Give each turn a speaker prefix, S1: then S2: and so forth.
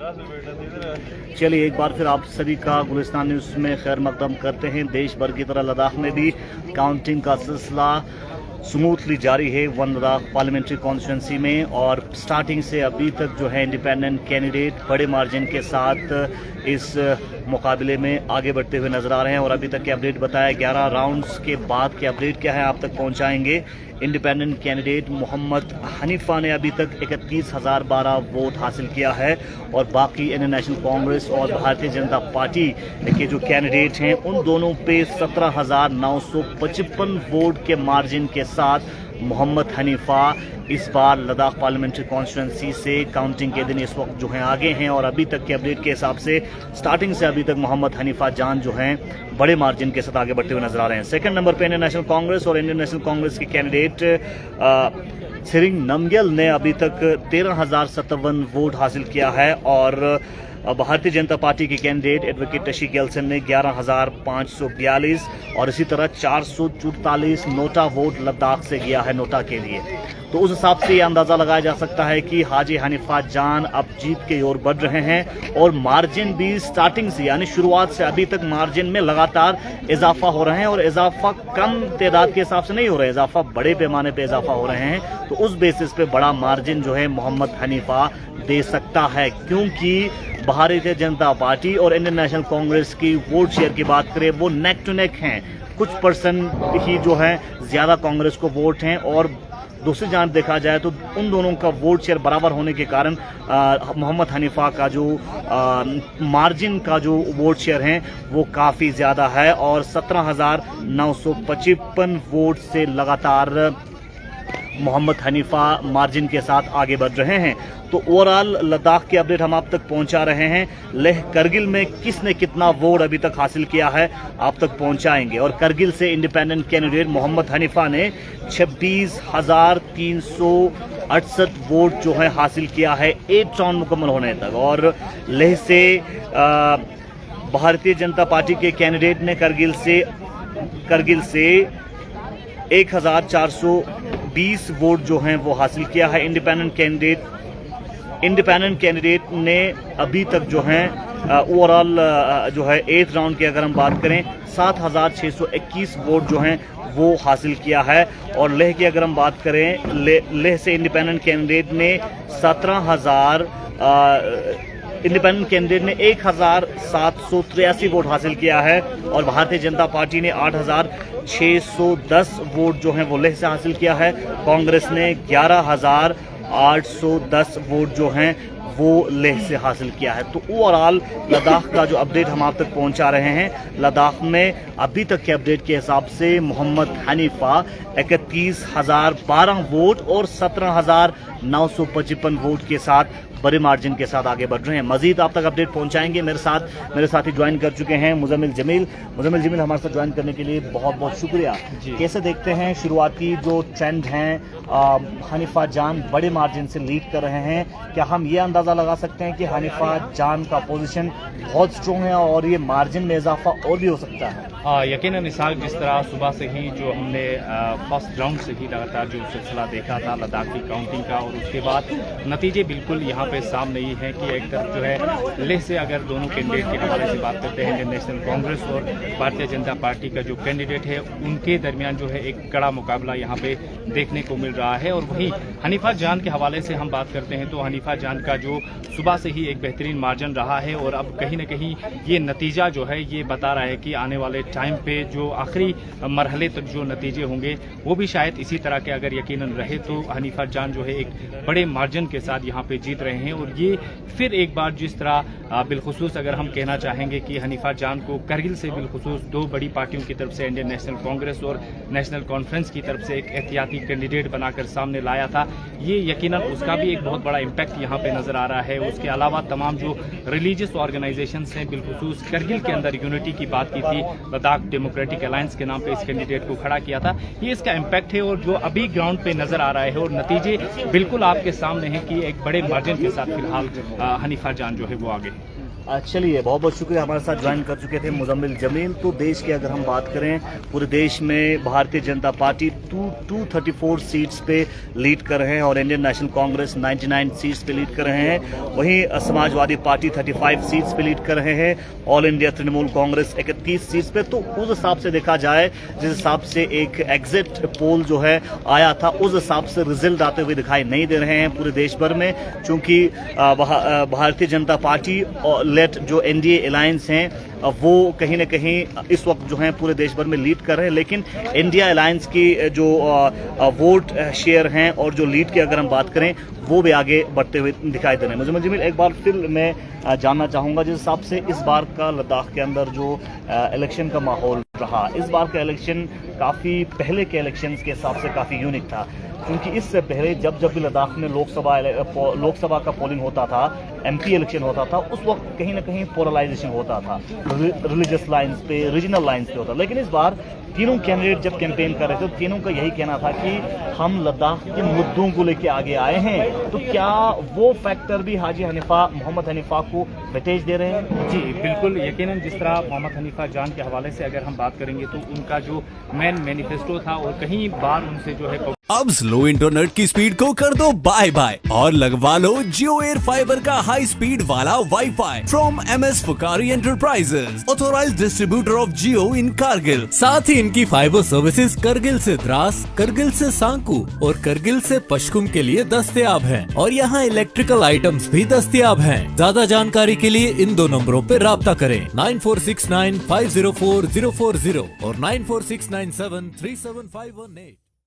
S1: चलिए एक बार फिर आप सभी का गुलिस्तान न्यूज़ में खैर मकदम करते हैं। देश भर की तरह लद्दाख में भी काउंटिंग का सिलसिला स्मूथली जारी है वन लद्दाख पार्लियामेंट्री कॉन्स्टिट्यूंसी में, और स्टार्टिंग से अभी तक जो है इंडिपेंडेंट कैंडिडेट बड़े मार्जिन के साथ इस मुकाबले में आगे बढ़ते हुए नजर आ रहे हैं। और अभी तक के अपडेट बताया 11 राउंड्स के बाद के अपडेट क्या है आप तक पहुंचाएंगे। इंडिपेंडेंट कैंडिडेट मोहम्मद हनीफा ने अभी तक 31,012 वोट हासिल किया है, और बाकी इंडियन नेशनल कांग्रेस और भारतीय जनता पार्टी के जो कैंडिडेट हैं उन दोनों पे 17,955 वोट के मार्जिन के साथ मोहम्मद हनीफा इस बार लद्दाख पार्लियामेंट्री कॉन्स्टिट्यूंसी से काउंटिंग के दिन इस वक्त जो हैं आगे हैं। और अभी तक के अपडेट के हिसाब से स्टार्टिंग से अभी तक मोहम्मद हनीफा जान जो हैं बड़े मार्जिन के साथ आगे बढ़ते हुए नजर आ रहे हैं। सेकंड नंबर पे इंडियन नेशनल कांग्रेस और इंडियन नेशनल कांग्रेस के कैंडिडेट सिरिंग नमग्याल ने अभी तक 13,057 वोट हासिल किया है, और भारतीय जनता पार्टी के कैंडिडेट एडवोकेट टशी गेल्सन ने 11,542 और इसी तरह 444 नोटा वोट लद्दाख से गया है नोटा के लिए। तो उस हिसाब से ये अंदाज़ा लगाया जा सकता है कि हाजी हनीफा जान अब जीत के ओर बढ़ रहे हैं, और मार्जिन भी स्टार्टिंग से यानी शुरुआत से अभी तक मार्जिन में लगातार इजाफा हो रहे हैं, और इजाफा कम तादाद के हिसाब से नहीं हो रहा है, इजाफा बड़े पैमाने पे इजाफा हो रहे हैं। तो उस बेसिस पे बड़ा मार्जिन जो है मोहम्मद हनीफा दे सकता है, क्योंकि भारतीय जनता पार्टी और इंडियन नेशनल कांग्रेस की वोट शेयर की बात करें वो नेक टू नेक हैं। कुछ परसेंट ही जो है ज़्यादा कांग्रेस को वोट हैं, और दूसरी जान देखा जाए तो उन दोनों का वोट शेयर बराबर होने के कारण मोहम्मद हनीफा का जो मार्जिन का जो वोट शेयर हैं वो काफ़ी ज़्यादा है, और 17,955 वोट से लगातार मोहम्मद हनीफा मार्जिन के साथ आगे बढ़ रहे हैं। तो ओवरऑल लद्दाख के अपडेट हम आप तक पहुंचा रहे हैं। लेह करगिल में किसने कितना वोट अभी तक हासिल किया है आप तक पहुंचाएंगे। और करगिल से इंडिपेंडेंट कैंडिडेट मोहम्मद हनीफा ने 26,368 वोट जो है हासिल किया है 8 राउंड मुकम्मल होने तक। और लेह से भारतीय जनता पार्टी के कैंडिडेट ने करगिल से 1,420 वोट जो हैं वो हासिल किया है। इंडिपेंडेंट कैंडिडेट ने अभी तक जो हैं ओवरऑल जो है 8th राउंड की अगर हम बात करें 7,621 वोट जो हैं वो हासिल किया है। और लेह की अगर हम बात करें लेह से इंडिपेंडेंट कैंडिडेट ने 1,783 वोट हासिल किया है, और भारतीय जनता पार्टी ने 8,610 वोट जो हैं वो लेह से हासिल किया है। कांग्रेस ने 11,810 वोट जो हैं वो लेह से हासिल किया है। तो ओवरऑल लद्दाख का जो अपडेट हम आप तक पहुंचा रहे हैं, लद्दाख में अभी तक के अपडेट के हिसाब से मोहम्मद हनीफा 31,012 वोट और 17,955 वोट के साथ बड़े मार्जिन के साथ आगे बढ़ रहे हैं। मजीद आप तक अपडेट पहुंचाएंगे। मेरे साथी ज्वाइन कर चुके हैं मुजम्मिल जमील हमारे साथ ज्वाइन करने के लिए बहुत बहुत शुक्रिया। कैसे देखते हैं शुरुआती जो ट्रेंड हैं, हनीफा जान बड़े मार्जिन से लीड कर रहे हैं, क्या हम ये अंदाज़ा लगा सकते हैं कि हनीफा जान का पोजीशन बहुत स्ट्रॉन्ग है और ये मार्जिन में इजाफा और भी हो सकता है?
S2: यकीनन इसाक, जिस तरह सुबह से ही जो हमने फर्स्ट राउंड से ही लगातार जो सिलसिला देखा था लद्दाख की काउंटिंग का, और उसके बाद नतीजे बिल्कुल यहाँ पे सामने ही है कि एक तरफ जो है लेह से अगर दोनों कैंडिडेट के हवाले से बात करते हैं, इंडियन नेशनल कांग्रेस और भारतीय जनता पार्टी का जो कैंडिडेट है उनके दरमियान जो है एक कड़ा मुकाबला यहाँ पे देखने को मिल रहा है। और वहीं हनीफा जान के हवाले से हम बात करते हैं तो हनीफा जान का जो सुबह से ही एक बेहतरीन मार्जिन रहा है, और अब कहीं ना कहीं ये नतीजा जो है ये बता रहा है कि आने वाले टाइम पे जो आखिरी मरहले तक जो नतीजे होंगे वो भी शायद इसी तरह के अगर यकीनन रहे तो हनीफा जान जो है एक बड़े मार्जिन के साथ यहाँ पे जीत रहे हैं। और ये फिर एक बार जिस तरह बिलखुसूस अगर हम कहना चाहेंगे कि हनीफा जान को करगिल से बिलखुसूस दो बड़ी पार्टियों की तरफ से इंडियन नेशनल कांग्रेस और नेशनल कॉन्फ्रेंस की तरफ से एक एहतियाती कैंडिडेट बनाकर सामने लाया था, ये यकीनन उसका भी एक बहुत बड़ा इम्पैक्ट यहाँ पे नजर आ रहा है। उसके अलावा तमाम जो रिलीजियस ऑर्गेनाइजेशंस हैं बिलखुसूस करगिल के अंदर यूनिटी की बात की थी, लद्दाख डेमोक्रेटिक अलायंस के नाम पे इस कैंडिडेट को खड़ा किया था, ये इसका इम्पैक्ट है। और जो अभी ग्राउंड पे नजर आ रहा है और नतीजे बिल्कुल आपके सामने हैं कि एक बड़े मार्जिन के साथ फिलहाल हनीफा जान जो है वो आगे।
S1: चलिए, बहुत बहुत शुक्रिया, हमारे साथ ज्वाइन कर चुके थे मुजम्मिल जमील। तो देश की अगर हम बात करें, पूरे देश में भारतीय जनता पार्टी 234 सीट्स पे लीड कर रहे हैं और इंडियन नेशनल कांग्रेस 99 सीट्स पे लीड कर रहे हैं। वहीं समाजवादी पार्टी 35 सीट्स पे लीड कर रहे हैं, all India Trinamool Congress 31 seats पे। तो उस हिसाब से देखा जाए, जिस हिसाब से एक एग्जिट पोल जो है आया था, उस हिसाब से रिजल्ट आते हुए दिखाई नहीं दे रहे हैं पूरे देश भर में, क्योंकि भारतीय जनता पार्टी और लेट जो एनडीए अलायंस हैं वो कहीं ना कहीं इस वक्त जो है पूरे देश भर में लीड कर रहे हैं। लेकिन इंडिया अलायंस की जो वोट शेयर हैं और जो लीड की अगर हम बात करें, वो भी आगे बढ़ते हुए दिखाई दे रहे हैं। मुझे जमील, एक बार फिर मैं जानना चाहूँगा, जिस हिसाब से इस बार का लद्दाख के अंदर जो इलेक्शन का माहौल रहा, इस बार का इलेक्शन काफ़ी पहले के इलेक्शंस के हिसाब से काफ़ी यूनिक था, क्योंकि इससे पहले जब भी लद्दाख में लोकसभा का पोलिंग होता था, एमपी इलेक्शन होता था, उस वक्त कहीं ना कहीं पोलराइजेशन होता था, रिलीजियस लाइंस पे, रीजनल लाइंस पे होता। लेकिन इस बार तीनों कैंडिडेट जब कैंपेन कर रहे थे, तो तीनों का यही कहना था कि हम लद्दाख के मुद्दों को लेकर आगे आए हैं। तो क्या वो फैक्टर भी हाजी हनीफा, मोहम्मद हनीफा को वेटेज दे रहे हैं?
S2: जी बिल्कुल, यकीनन जिस तरह मोहम्मद हनीफा जान के हवाले से अगर हम बात करेंगे, तो उनका जो मेन मैनिफेस्टो था और कहीं बार उनसे जो है
S3: अब स्लो इंटरनेट की स्पीड को कर दो बाय बाय और लगवा लो जियो एयर फाइबर का हाई स्पीड वाला wifi from MS Pukari enterprises, authorised distributor of Jio in Kargil. साथ ही इनकी फाइबर सर्विसेज करगिल से द्रास, करगिल से सांकू और करगिल से पश्कुम के लिए दस्तयाब हैं और यहाँ इलेक्ट्रिकल आइटम्स भी दस्तयाब हैं। ज्यादा जानकारी के लिए इन दो नंबरों पे राब्ता करें, 9469504040 और 9469737518।